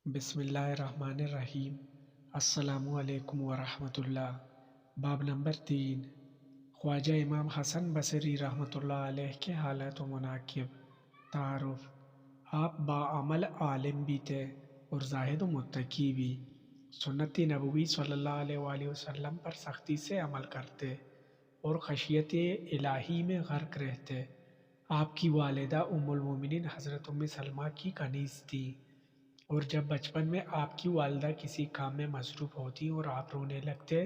بسم اللہ الرحمن الرحیم۔ السلام علیکم ورحمۃ اللہ۔ باب نمبر 3، خواجہ امام حسن بصری رحمۃ اللہ علیہ کے حالات و مناقب۔ تعارف: آپ باعمل عالم بھی تھے اور زاہد و متقی بھی۔ سنت نبوی صلی اللہ علیہ وآلہ وسلم پر سختی سے عمل کرتے اور خشیت الہی میں غرق رہتے۔ آپ کی والدہ ام المومنین حضرت ام سلمہ کی کنیز تھی، اور جب بچپن میں آپ کی والدہ کسی کام میں مصروف ہوتی اور آپ رونے لگتے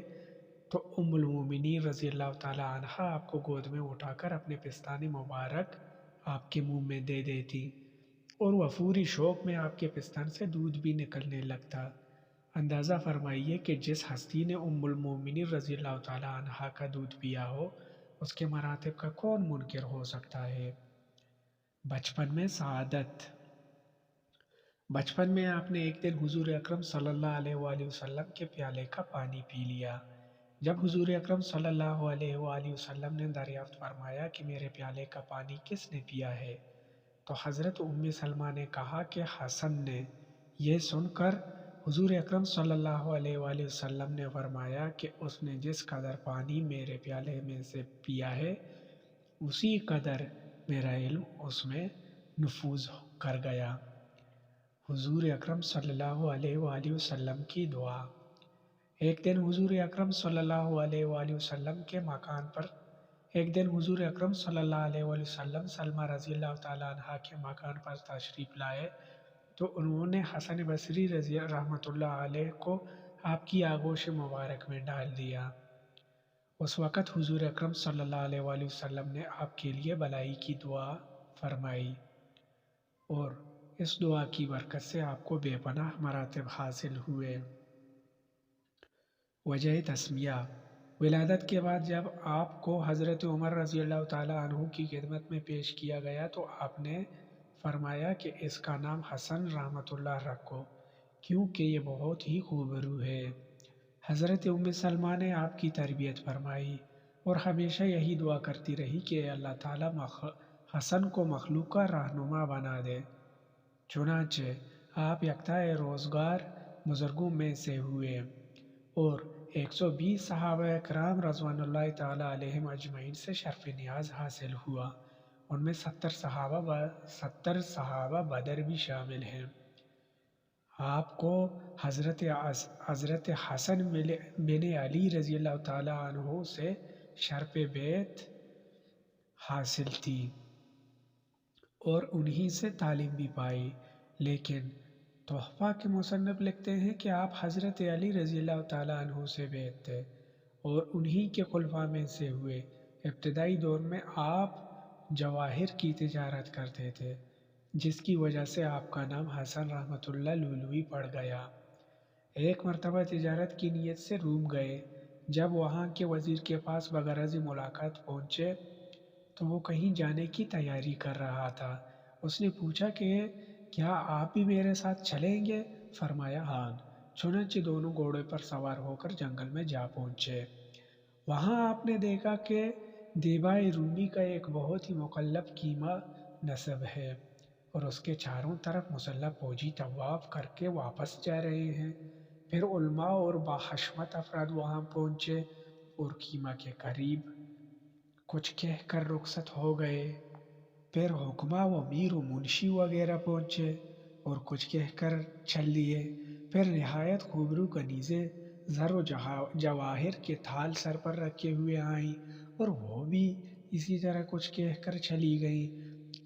تو ام المومنین رضی اللہ تعالی عنہا آپ کو گود میں اٹھا کر اپنے پستان مبارک آپ کے منہ میں دے دیتی، اور وفوری شوق میں آپ کے پستان سے دودھ بھی نکلنے لگتا۔ اندازہ فرمائیے کہ جس ہستی نے ام المومنین رضی اللہ تعالی عنہا کا دودھ پیا ہو، اس کے مراتب کا کون منکر ہو سکتا ہے؟ بچپن میں سعادت۔ بچپن میں آپ نے ایک دن حضور اکرم صلی اللہ علیہ وآلہ وسلم کے پیالے کا پانی پی لیا۔ جب حضور اکرم صلی اللہ علیہ وآلہ وسلم نے دریافت فرمایا کہ میرے پیالے کا پانی کس نے پیا ہے، تو حضرت ام سلمہ نے کہا کہ حسن نے۔ یہ سن کر حضور اکرم صلی اللہ علیہ وآلہ وسلم نے فرمایا کہ اس نے جس قدر پانی میرے پیالے میں سے پیا ہے، اسی قدر میرا علم اس میں نفوذ کر گیا۔ حضور اکرم صلی اللہ علیہ وآلہ وسلم کی دعا۔ ایک دن حضور اکرم صلی اللہ علیہ وآلہ وسلم کے سلمہ رضی اللہ تعالیٰ عنہ کے مکان پر تشریف لائے تو انہوں نے حسن بصری رحمۃ اللہ علیہ کو آپ کی آغوش مبارک میں ڈال دیا۔ اس وقت حضور اکرم صلی اللہ علیہ وآلہ وسلم نے آپ کے لیے بھلائی کی دعا فرمائی، اور اس دعا کی برکت سے آپ کو بے پناہ مراتب حاصل ہوئے۔ وجہ تسمیہ: ولادت کے بعد جب آپ کو حضرت عمر رضی اللہ تعالیٰ عنہ کی خدمت میں پیش کیا گیا تو آپ نے فرمایا کہ اس کا نام حسن رحمۃ اللہ رکھو، کیونکہ یہ بہت ہی خوبرو ہے۔ حضرت ام سلمہ نے آپ کی تربیت فرمائی اور ہمیشہ یہی دعا کرتی رہی کہ اے اللہ تعالیٰ حسن کو مخلوق کا رہنما بنا دے۔ چنانچہ آپ یکتا روزگار بزرگوں میں سے ہوئے اور 120 صحابہ کرام رضوان اللہ تعالیٰ علیہم اجمعین سے شرف نیاز حاصل ہوا۔ ان میں 70 صحابہ بدر بھی شامل ہیں۔ آپ کو حضرت حسن بن علی رضی اللہ تعالیٰ عنہ سے شرف بیعت حاصل تھی اور انہی سے تعلیم بھی پائی، لیکن تحفہ کے مصنف لکھتے ہیں کہ آپ حضرت علی رضی اللہ تعالیٰ عنہ سے بیعت تھے اور انہی کے خلفاء میں سے ہوئے۔ ابتدائی دور میں آپ جواہر کی تجارت کرتے تھے، جس کی وجہ سے آپ کا نام حسن رحمۃ اللہ لؤلؤی پڑ گیا۔ ایک مرتبہ تجارت کی نیت سے روم گئے۔ جب وہاں کے وزیر کے پاس بغرض ملاقات پہنچے تو وہ کہیں جانے کی تیاری کر رہا تھا۔ اس نے پوچھا کہ کیا آپ بھی میرے ساتھ چلیں گے؟ فرمایا ہاں۔ چنانچہ دونوں گھوڑے پر سوار ہو کر جنگل میں جا پہنچے۔ وہاں آپ نے دیکھا کہ دیبائے رومی کا ایک بہت ہی مقلب خیمہ نصب ہے اور اس کے چاروں طرف مسلح فوجی طواف کر کے واپس جا رہے ہیں۔ پھر علماء اور باحشمت افراد وہاں پہنچے اور خیمہ کے قریب کچھ کہہ کر رخصت ہو گئے۔ پھر حکماء و امیر و منشی وغیرہ پہنچے اور کچھ کہہ کر چل دیے۔ پھر نہایت خوبرو کنیزیں زر و جواہر کے تھال سر پر رکھے ہوئے آئیں اور وہ بھی اسی طرح کچھ کہہ کر چلی گئیں۔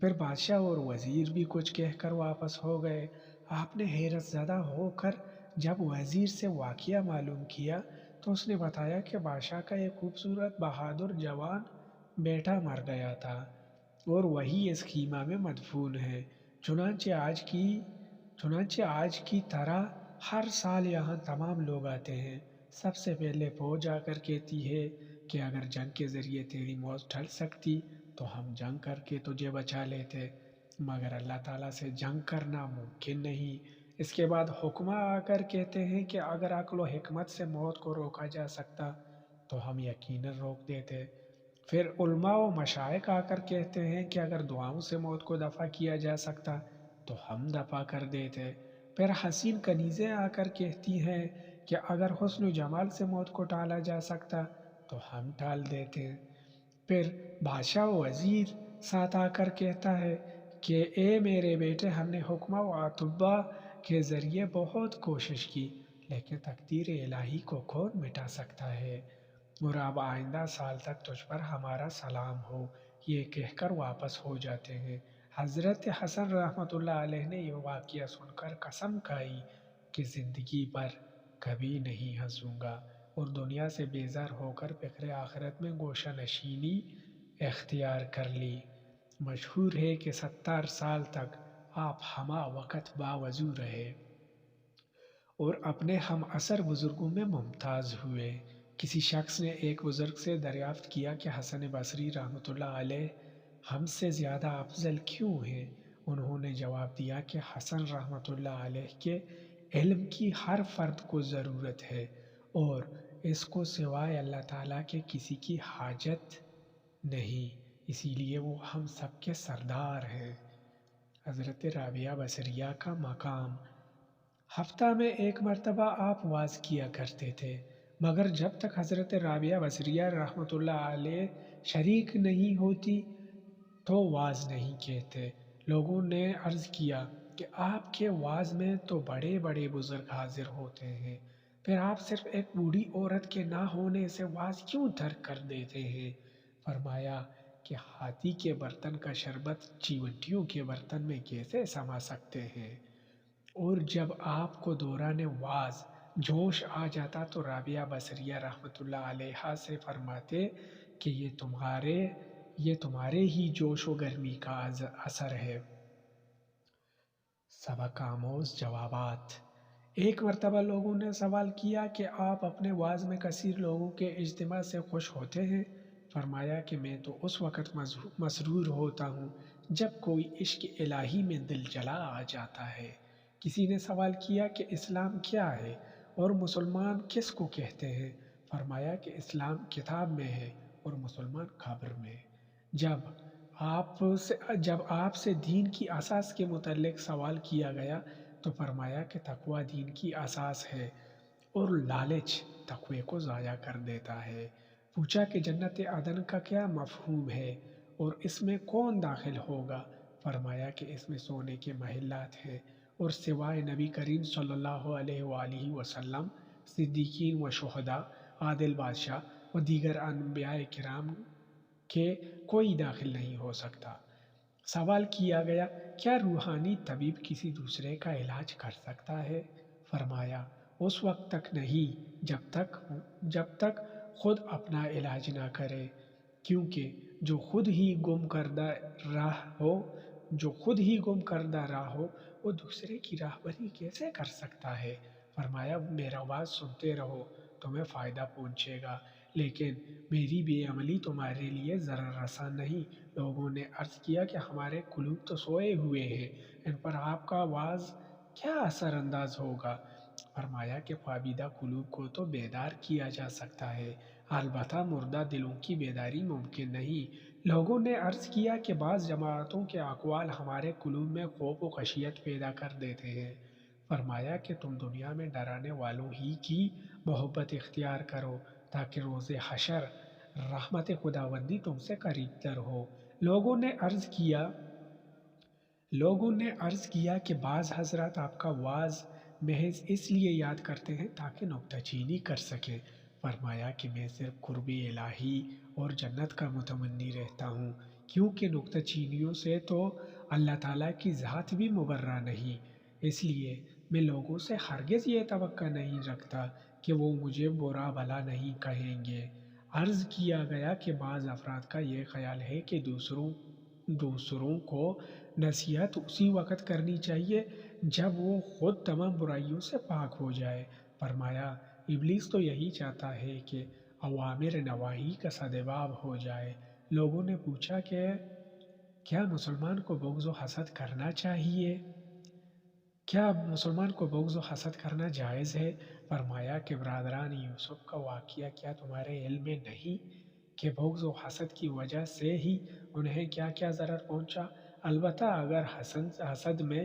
پھر بادشاہ اور وزیر بھی کچھ کہہ کر واپس ہو گئے۔ آپ نے حیرت زدہ ہو کر جب وزیر سے واقعہ معلوم کیا تو اس نے بتایا کہ بادشاہ کا ایک خوبصورت بہادر جوان بیٹا مر گیا تھا اور وہی اس خیمہ میں مدفون ہے۔ چنانچہ آج کی طرح ہر سال یہاں تمام لوگ آتے ہیں۔ سب سے پہلے فوج آ کر کہتی ہے کہ اگر جنگ کے ذریعے تیری موت ٹل سکتی تو ہم جنگ کر کے تجھے بچا لیتے، مگر اللہ تعالیٰ سے جنگ کرنا ممکن نہیں۔ اس کے بعد حکماء آ کر کہتے ہیں کہ اگر عقل و حکمت سے موت کو روکا جا سکتا تو ہم یقیناً روک دیتے۔ پھر علماء و مشائخ آ کر کہتے ہیں کہ اگر دعاؤں سے موت کو دفع کیا جا سکتا تو ہم دفع کر دیتے۔ پھر حسین کنیزیں آ کر کہتی ہیں کہ اگر حسن و جمال سے موت کو ٹالا جا سکتا تو ہم ٹال دیتے ہیں۔ پھر بادشاہ و وزیر ساتھ آ کر کہتا ہے کہ اے میرے بیٹے، ہم نے حکمہ و اطباء کے ذریعے بہت کوشش کی، لیکن تقدیر الہی کو کون مٹا سکتا ہے، اور اب آئندہ سال تک تجھ پر ہمارا سلام ہو، یہ کہہ کر واپس ہو جاتے ہیں۔ حضرت حسن رحمۃ اللہ علیہ نے یہ واقعہ سن کر قسم کھائی کہ زندگی پر کبھی نہیں ہنسوں گا، اور دنیا سے بیزار ہو کر فکر آخرت میں گوشہ نشینی اختیار کر لی۔ مشہور ہے کہ 70 سال تک آپ ہمہ وقت باوضو رہے اور اپنے ہم عصر بزرگوں میں ممتاز ہوئے۔ کسی شخص نے ایک بزرگ سے دریافت کیا کہ حسن بصری رحمۃ اللہ علیہ ہم سے زیادہ افضل کیوں ہیں؟ انہوں نے جواب دیا کہ حسن رحمۃ اللہ علیہ کے علم کی ہر فرد کو ضرورت ہے، اور اس کو سوائے اللہ تعالیٰ کے کسی کی حاجت نہیں، اسی لیے وہ ہم سب کے سردار ہیں۔ حضرت رابعہ بصریہ کا مقام۔ ہفتہ میں ایک مرتبہ آپ واز کیا کرتے تھے، مگر جب تک حضرت رابعہ بصریہ رحمۃ اللہ علیہ شریک نہیں ہوتی تو واز نہیں کہتے۔ لوگوں نے عرض کیا کہ آپ کے واز میں تو بڑے بڑے بزرگ حاضر ہوتے ہیں، پھر آپ صرف ایک بوڑھی عورت کے نہ ہونے سے واز کیوں ترک کر دیتے ہیں؟ فرمایا کہ ہاتھی کے برتن کا شربت چیونٹیوں کے برتن میں کیسے سما سکتے ہیں؟ اور جب آپ کو دوران واز جوش آ جاتا تو رابعہ بصریہ رحمۃ اللہ علیہ سے فرماتے کہ یہ تمہارے ہی جوش و گرمی کا اثر ہے۔ سبق آموز جوابات۔ ایک مرتبہ لوگوں نے سوال کیا کہ آپ اپنے واز میں کثیر لوگوں کے اجتماع سے خوش ہوتے ہیں؟ فرمایا کہ میں تو اس وقت مسرور ہوتا ہوں جب کوئی عشق الہی میں دل جلا آ جاتا ہے۔ کسی نے سوال کیا کہ اسلام کیا ہے اور مسلمان کس کو کہتے ہیں؟ فرمایا کہ اسلام کتاب میں ہے اور مسلمان قبر میں۔ جب آپ سے دین کی اساس کے متعلق سوال کیا گیا تو فرمایا کہ تقوی دین کی اساس ہے اور لالچ تقوی کو ضائع کر دیتا ہے۔ پوچھا کہ جنت عدن کا کیا مفہوم ہے اور اس میں کون داخل ہوگا؟ فرمایا کہ اس میں سونے کے محلات ہیں اور سوائے نبی کریم صلی اللہ علیہ وآلہ وسلم، صدیقین و شہداء، عادل بادشاہ و دیگر انبیاء کرام کے کوئی داخل نہیں ہو سکتا۔ سوال کیا گیا کیا روحانی طبیب کسی دوسرے کا علاج کر سکتا ہے؟ فرمایا اس وقت تک نہیں جب تک خود اپنا علاج نہ کرے، کیونکہ جو خود ہی گم کردہ راہ ہو وہ دوسرے کی راہبری کیسے کر سکتا ہے؟ فرمایا میرا باز سنتے رہو، تمہیں فائدہ پہنچے گا، لیکن میری بے عملی تمہارے لیے ضرر رساں نہیں۔ لوگوں نے عرض کیا کہ ہمارے قلوب تو سوئے ہوئے ہیں، ان پر آپ کا واز کیا اثر انداز ہوگا؟ فرمایا کہ خوابیدہ قلوب کو تو بیدار کیا جا سکتا ہے، البتہ مردہ دلوں کی بیداری ممکن نہیں۔ لوگوں نے عرض کیا کہ بعض جماعتوں کے اقوال ہمارے قلوب میں خوف و خشیت پیدا کر دیتے ہیں۔ فرمایا کہ تم دنیا میں ڈرانے والوں ہی کی محبت اختیار کرو تاکہ روز حشر رحمت خداوندی تم سے قریب تر ہو۔ لوگوں نے عرض کیا کہ بعض حضرات آپ کا واز محض اس لیے یاد کرتے ہیں تاکہ نکتہ چینی کر سکیں۔ فرمایا کہ میں صرف قرب الہی اور جنت کا متمنی رہتا ہوں، کیونکہ نکتہ چینیوں سے تو اللہ تعالیٰ کی ذات بھی مبرہ نہیں، اس لیے میں لوگوں سے ہرگز یہ توقع نہیں رکھتا کہ وہ مجھے برا بھلا نہیں کہیں گے۔ عرض کیا گیا کہ بعض افراد کا یہ خیال ہے کہ دوسروں کو نصیحت اسی وقت کرنی چاہیے جب وہ خود تمام برائیوں سے پاک ہو جائے۔ فرمایا ابلیس تو یہی چاہتا ہے کہ اوامر نواہی کا سدباب ہو جائے۔ لوگوں نے پوچھا کہ کیا مسلمان کو بغض و حسد کرنا چاہیے؟ کیا مسلمان کو بغض و حسد کرنا جائز ہے؟ فرمایا کہ برادران یوسف کا واقعہ کیا تمہارے علم میں نہیں کہ بغض و حسد کی وجہ سے ہی انہیں کیا کیا ضرر پہنچا؟ البتہ اگر حسد میں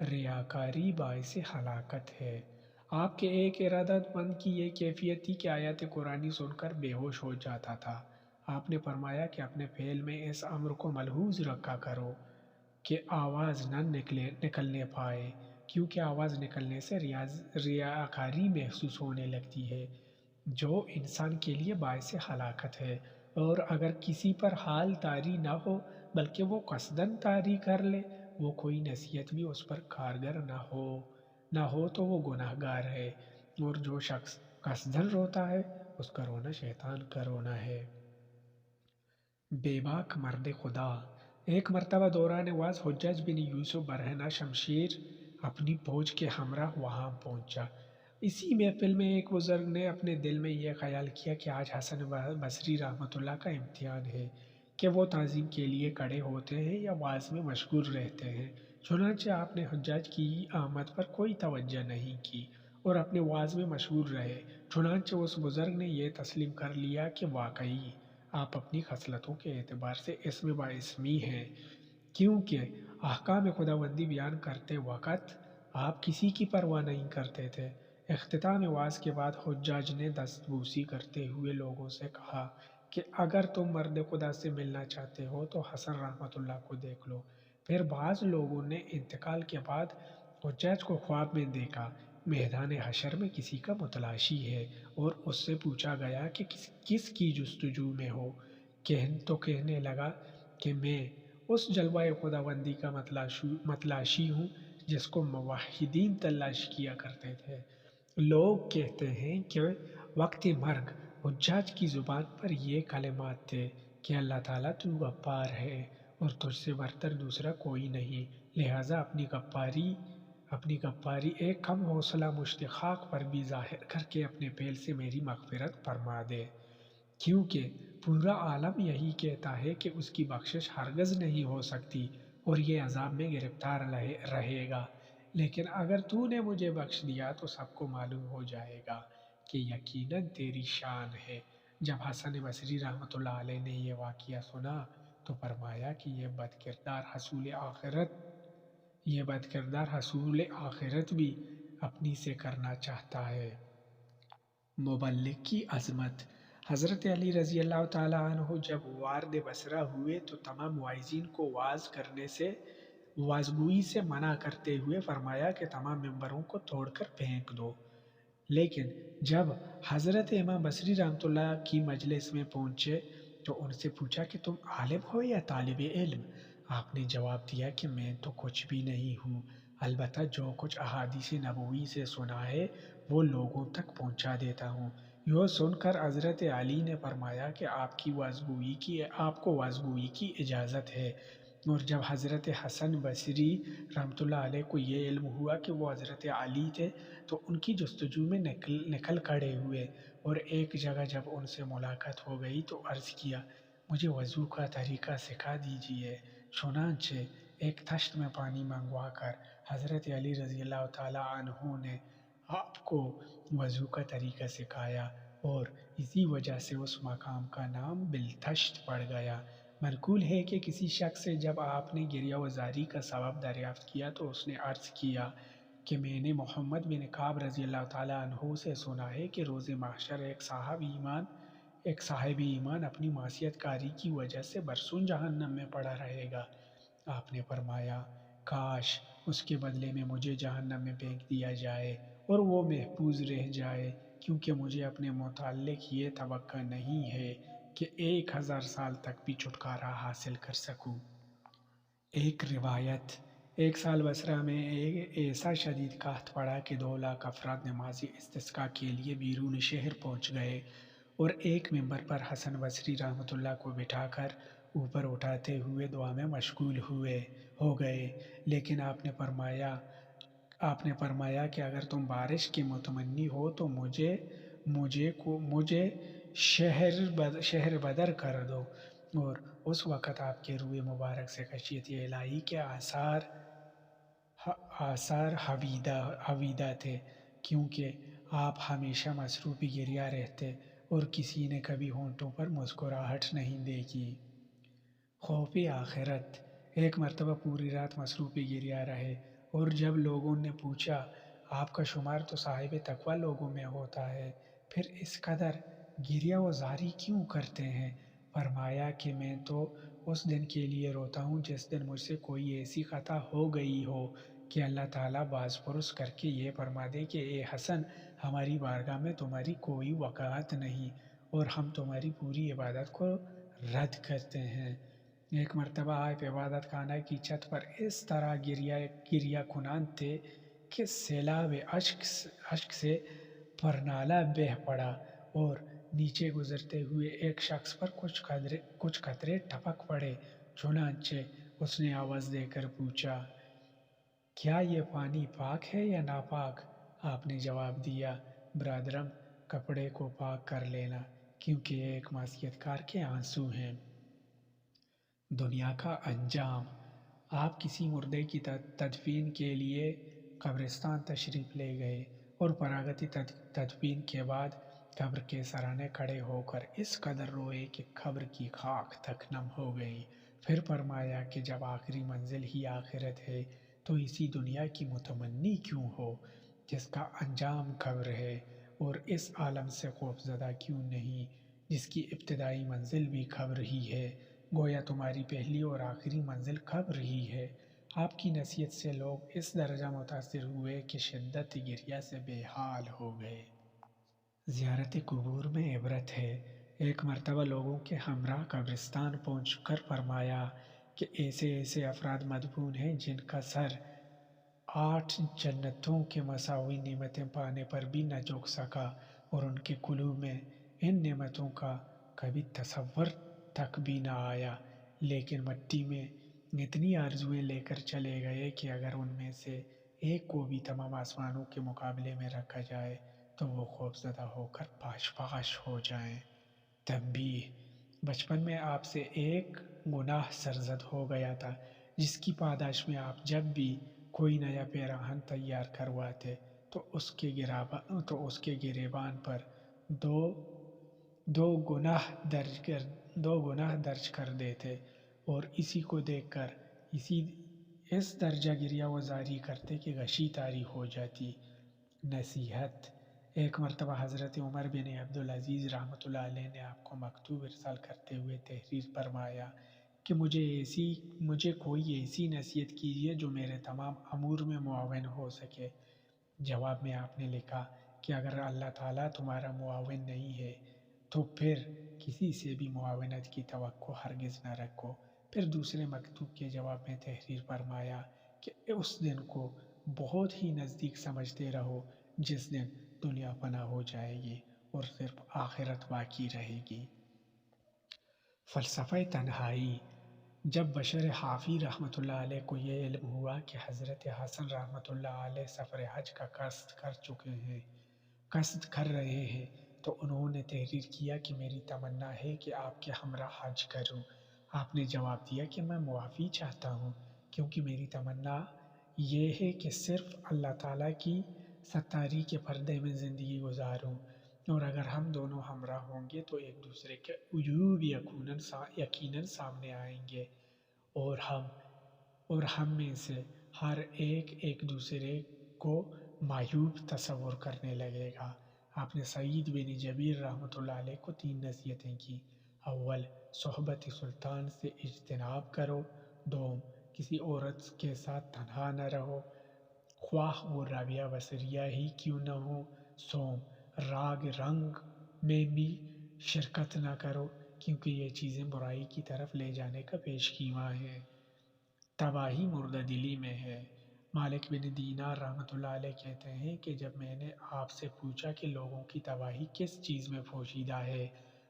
ریاکاری باعث ہلاکت ہے۔ آپ کے ایک ارادت مند کی یہ کیفیت تھی کہ آیات قرآنی سن کر بے ہوش ہو جاتا تھا۔ آپ نے فرمایا کہ اپنے فعل میں اس امر کو ملحوظ رکھا کرو کہ آواز نہ نکلنے پائے، کیونکہ آواز نکلنے سے ریاکاری محسوس ہونے لگتی ہے جو انسان کے لیے باعث ہلاکت ہے، اور اگر کسی پر حال طاری نہ ہو بلکہ وہ قصداً طاری کر لے، وہ کوئی نصیحت بھی اس پر کارگر نہ ہو تو وہ گناہ گار ہے، اور جو شخص قصداً روتا ہے اس کا رونا شیطان کا رونا ہے۔ بے باک مرد خدا۔ ایک مرتبہ دوران واز حجاج بن یوسف برہنہ شمشیر اپنی فوج کے ہمراہ وہاں پہنچا۔ اسی محفل میں ایک بزرگ نے اپنے دل میں یہ خیال کیا کہ آج حسن بصری رحمۃ اللہ کا امتحان ہے کہ وہ تعظیم کے لیے کھڑے ہوتے ہیں یا واز میں مشغول رہتے ہیں۔ چنانچہ آپ نے حجاج کی آمد پر کوئی توجہ نہیں کی اور اپنے واز میں مشغول رہے۔ چنانچہ اس بزرگ نے یہ تسلیم کر لیا کہ واقعی آپ اپنی خصلتوں کے اعتبار سے اسم بااسمی ہیں، کیونکہ احکام خداوندی بیان کرتے وقت آپ کسی کی پرواہ نہیں کرتے تھے۔ اختتام واز کے بعد حجاج نے دست بوسی کرتے ہوئے لوگوں سے کہا کہ اگر تم مرد خدا سے ملنا چاہتے ہو تو حسن رحمۃ اللہ کو دیکھ لو۔ پھر بعض لوگوں نے انتقال کے بعد حجاج کو خواب میں دیکھا، میدان حشر میں کسی کا متلاشی ہے، اور اس سے پوچھا گیا کہ کس کی جستجو میں ہو، تو کہنے لگا کہ میں اس جلوہ خداوندی کا متلاشی ہوں جس کو موحدین تلاش کیا کرتے تھے۔ لوگ کہتے ہیں کہ وقت مرگ حجاج کی زبان پر یہ کلمات تھے کہ اللہ تعالیٰ تو غفار ہے اور تجھ سے برتر دوسرا کوئی نہیں، لہٰذا اپنی غفاری ایک کم حوصلہ مشتاق پر بھی ظاہر کر کے اپنے فعل سے میری مغفرت فرما دے، کیونکہ پورا عالم یہی کہتا ہے کہ اس کی بخشش ہرگز نہیں ہو سکتی اور یہ عذاب میں گرفتار رہے گا، لیکن اگر تو نے مجھے بخش دیا تو سب کو معلوم ہو جائے گا کہ یقیناً تیری شان ہے۔ جب حسن بصری رحمۃ اللہ علیہ نے یہ واقعہ سنا تو فرمایا کہ یہ بد کردار حصول آخرت بھی اپنی سے کرنا چاہتا ہے۔ مبلغ کی عظمت۔ حضرت علی رضی اللہ تعالیٰ عنہ جب وارد بصرہ ہوئے تو تمام واعظین کو وعظگوئی سے منع کرتے ہوئے فرمایا کہ تمام ممبروں کو توڑ کر پھینک دو۔ لیکن جب حضرت امام بصری رحمۃ اللہ کی مجلس میں پہنچے تو ان سے پوچھا کہ تم عالم ہو یا طالب علم؟ آپ نے جواب دیا کہ میں تو کچھ بھی نہیں ہوں، البتہ جو کچھ احادیث نبوی سے سنا ہے وہ لوگوں تک پہنچا دیتا ہوں۔ یہ سن کر حضرت علی نے فرمایا کہ آپ کو وعظگوئی کی اجازت ہے، اور جب حضرت حسن بصری رحمۃ اللہ علیہ کو یہ علم ہوا کہ وہ حضرت علی تھے تو ان کی جستجو میں نکل کھڑے ہوئے، اور ایک جگہ جب ان سے ملاقات ہو گئی تو عرض کیا مجھے وضو کا طریقہ سکھا دیجیے۔ چنانچہ ایک طشت میں پانی منگوا کر حضرت علی رضی اللہ تعالیٰ عنہ نے آپ کو وضو کا طریقہ سکھایا، اور اسی وجہ سے اس مقام کا نام بالطشت پڑ گیا۔ منقول ہے کہ کسی شخص سے جب آپ نے گریہ وزاری کا ثواب دریافت کیا تو اس نے عرض کیا کہ میں نے محمد بن کعب رضی اللہ تعالیٰ عنہ سے سنا ہے کہ روز محشر ایک صاحب ایمان اپنی معصیت کاری کی وجہ سے برسوں جہنم میں پڑا رہے گا۔ آپ نے فرمایا کاش اس کے بدلے میں مجھے جہنم میں پھینک دیا جائے اور وہ محفوظ رہ جائے، کیونکہ مجھے اپنے متعلق یہ توقع نہیں ہے کہ 1000 سال تک بھی چھٹکارا حاصل کر سکوں۔ ایک روایت: ایک سال بصرہ میں ایسا شدید قحط پڑا کہ 2 لاکھ افراد نماز استسقاء کے لیے بیرون شہر پہنچ گئے اور ایک ممبر پر حسن بصری رحمۃ اللہ کو بٹھا کر اوپر اٹھاتے ہوئے دعا میں مشغول ہو گئے، لیکن آپ نے فرمایا کہ اگر تم بارش کے متمنی ہو تو مجھے شہر بدر کر دو، اور اس وقت آپ کے روئے مبارک سے خشیت الہی کے آثار حویدہ تھے، کیونکہ آپ ہمیشہ مصروف گریہ رہتے اور کسی نے کبھی ہونٹوں پر مسکراہٹ نہیں دیکھی۔ خوف آخرت۔ ایک مرتبہ پوری رات مصروف گریا رہے، اور جب لوگوں نے پوچھا آپ کا شمار تو صاحب تقوی لوگوں میں ہوتا ہے، پھر اس قدر گریہ و زاری کیوں کرتے ہیں؟ فرمایا کہ میں تو اس دن کے لیے روتا ہوں جس دن مجھ سے کوئی ایسی خطا ہو گئی ہو کہ اللہ تعالیٰ باز پرس کر کے یہ فرما دے کہ اے حسن، ہماری بارگاہ میں تمہاری کوئی وقعت نہیں اور ہم تمہاری پوری عبادت کو رد کرتے ہیں۔ ایک مرتبہ آپ عبادت خانہ کی چھت پر اس طرح گریہ کنان تھے کہ سیلاب اشک سے پرنالہ بہہ پڑا، اور نیچے گزرتے ہوئے ایک شخص پر کچھ قطرے ٹپک پڑے۔ چنانچہ اس نے آواز دے کر پوچھا، کیا یہ پانی پاک ہے یا ناپاک؟ آپ نے جواب دیا، برادرم، کپڑے کو پاک کر لینا، کیونکہ یہ ایک معصیت کار کے آنسو ہیں۔ دنیا کا انجام۔ آپ کسی مردے کی تدفین کے لیے قبرستان تشریف لے گئے، اور فراغتی تدفین کے بعد قبر کے سرانے کھڑے ہو کر اس قدر روئے کہ قبر کی خاک تک نم ہو گئی۔ پھر فرمایا کہ جب آخری منزل ہی آخرت ہے تو اسی دنیا کی متمنی کیوں ہو جس کا انجام قبر ہے، اور اس عالم سے خوفزدہ کیوں نہیں جس کی ابتدائی منزل بھی قبر ہی ہے؟ گویا تمہاری پہلی اور آخری منزل قبر ہی ہے۔ آپ کی نصیحت سے لوگ اس درجہ متاثر ہوئے کہ شدت گریہ سے بے حال ہو گئے۔ زیارت قبور میں عبرت ہے۔ ایک مرتبہ لوگوں کے ہمراہ قبرستان پہنچ کر فرمایا کہ ایسے ایسے افراد مدفون ہیں جن کا سر 8 جنتوں کے مساوی نعمتیں پانے پر بھی نہ جھک سکا، اور ان کے قلوب میں ان نعمتوں کا کبھی تصور تک بھی نہ آیا، لیکن مٹی میں اتنی آرزوئیں لے کر چلے گئے کہ اگر ان میں سے ایک کو بھی تمام آسمانوں کے مقابلے میں رکھا جائے تو وہ خوفزدہ ہو کر پاش پاش ہو جائیں۔ تنبیہ: بچپن میں آپ سے ایک گناہ سرزد ہو گیا تھا جس کی پاداش میں آپ جب بھی کوئی نیا پیراہن تیار کرواتے تو اس کے گریبان پر دو گناہ درج کر دیتے، اور اسی کو دیکھ کر اس درجہ گریہ و زاری کرتے کہ غشی طاری ہو جاتی۔ نصیحت: ایک مرتبہ حضرت عمر بن عبدالعزیز رحمۃ اللہ علیہ نے آپ کو مکتوب ارسال کرتے ہوئے تحریر فرمایا کہ مجھے کوئی ایسی نصیحت کیجیے جو میرے تمام امور میں معاون ہو سکے۔ جواب میں آپ نے لکھا کہ اگر اللہ تعالیٰ تمہارا معاون نہیں ہے تو پھر کسی سے بھی معاونت کی توقع ہرگز نہ رکھو۔ پھر دوسرے مکتوب کے جواب میں تحریر فرمایا کہ اس دن کو بہت ہی نزدیک سمجھتے رہو جس دن دنیا فنا ہو جائے گی اور صرف آخرت باقی رہے گی۔ فلسفہ تنہائی۔ جب بشر حافی رحمۃ اللہ علیہ کو یہ علم ہوا کہ حضرت حسن رحمۃ اللہ علیہ سفر حج کا قصد کر رہے ہیں، تو انہوں نے تحریر کیا کہ میری تمنا ہے کہ آپ کے ہمراہ حج کروں۔ آپ نے جواب دیا کہ میں معافی چاہتا ہوں، کیونکہ میری تمنا یہ ہے کہ صرف اللہ تعالیٰ کی ستاری کے پردے میں زندگی گزاروں، اور اگر ہم دونوں ہمراہ ہوں گے تو ایک دوسرے کے عیوب یقیناً سامنے آئیں گے، اور ہم میں سے ہر ایک دوسرے کو معیوب تصور کرنے لگے گا۔ آپ نے سعید بن جبیر رحمۃ اللہ علیہ کو 3 نصیحتیں کی۔ اول، صحبت سلطان سے اجتناب کرو۔ دوم، کسی عورت کے ساتھ تنہا نہ رہو، خواہ وہ رابعہ بصریہ ہی کیوں نہ ہو۔ سوم، راگ رنگ میں بھی شرکت نہ کرو، کیونکہ یہ چیزیں برائی کی طرف لے جانے کا پیش خیمہ ہیں۔ تباہی مردہ دلی میں ہے۔ مالک بن دینار رحمۃ اللہ علیہ کہتے ہیں کہ جب میں نے آپ سے پوچھا کہ لوگوں کی تباہی کس چیز میں پوشیدہ ہے،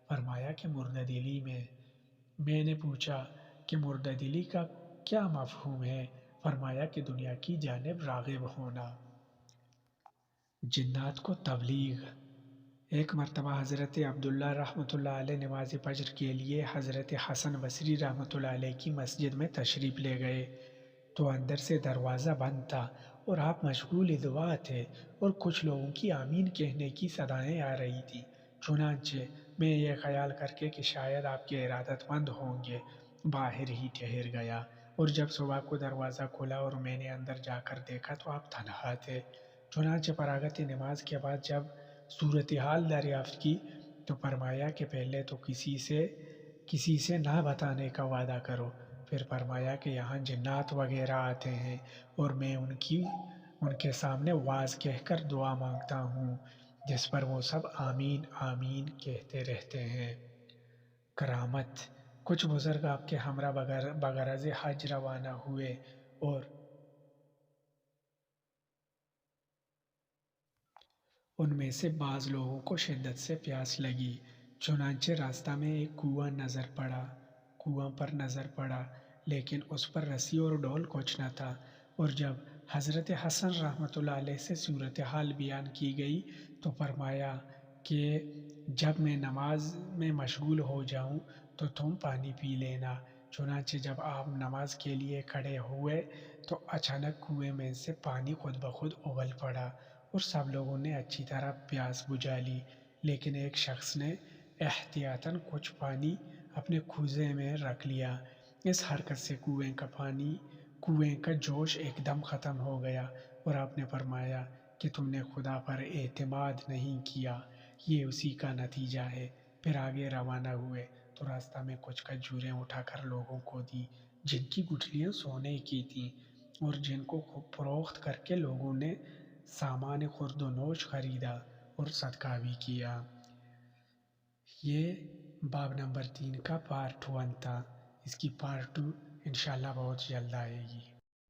فرمایا کہ مردہ دلی میں۔ میں نے پوچھا کہ مردہ دلی کا کیا مفہوم ہے، فرمایا کہ دنیا کی جانب راغب ہونا۔ جنات کو تبلیغ۔ ایک مرتبہ حضرت عبداللہ رحمۃ اللہ علیہ نماز فجر کے لیے حضرت حسن بصری رحمۃ اللہ علیہ کی مسجد میں تشریف لے گئے تو اندر سے دروازہ بند تھا اور آپ مشغول دعا تھے، اور کچھ لوگوں کی آمین کہنے کی صدائیں آ رہی تھیں۔ چنانچہ میں یہ خیال کر کے کہ شاید آپ کے ارادت مند ہوں گے باہر ہی ٹھہر گیا، اور جب صبح کو دروازہ کھلا اور میں نے اندر جا کر دیکھا تو آپ تنہا تھے۔ چنانچہ فراغت نماز کے بعد جب صورتحال دریافت کی تو فرمایا کہ پہلے تو کسی سے نہ بتانے کا وعدہ کرو۔ پھر فرمایا کہ یہاں جنات وغیرہ آتے ہیں اور میں ان کے سامنے واز کہہ کر دعا مانگتا ہوں، جس پر وہ سب آمین آمین کہتے رہتے ہیں۔ کرامت: کچھ بزرگ آپ کے ہمراہ بغرض حج روانہ ہوئے اور ان میں سے بعض لوگوں کو شدت سے پیاس لگی، چنانچہ راستہ میں ایک کنواں پر نظر پڑا، لیکن اس پر رسی اور ڈول کچھ نہ تھا۔ اور جب حضرت حسن رحمۃ اللہ علیہ سے صورتحال بیان کی گئی تو فرمایا کہ جب میں نماز میں مشغول ہو جاؤں تو تم پانی پی لینا۔ چنانچہ جب آپ نماز کے لیے کھڑے ہوئے تو اچانک کنویں میں سے پانی خود بخود ابل پڑا اور سب لوگوں نے اچھی طرح پیاس بجھا لی، لیکن ایک شخص نے احتیاطاً کچھ پانی اپنے کوزے میں رکھ لیا۔ اس حرکت سے کنویں کا جوش ایک دم ختم ہو گیا، اور آپ نے فرمایا کہ تم نے خدا پر اعتماد نہیں کیا، یہ اسی کا نتیجہ ہے۔ پھر آگے روانہ ہوئے تو راستہ میں کچھ کھجوریں اٹھا کر لوگوں کو دی، جن کی گٹھلیاں سونے کی تھیں، اور جن کو فروخت کر کے لوگوں نے سامان خورد و نوش خریدا اور صدقہ بھی کیا۔ یہ باب نمبر 3 کا پارٹ 1 تھا۔ اس کی پارٹ 2 انشاءاللہ بہت جلد آئے گی۔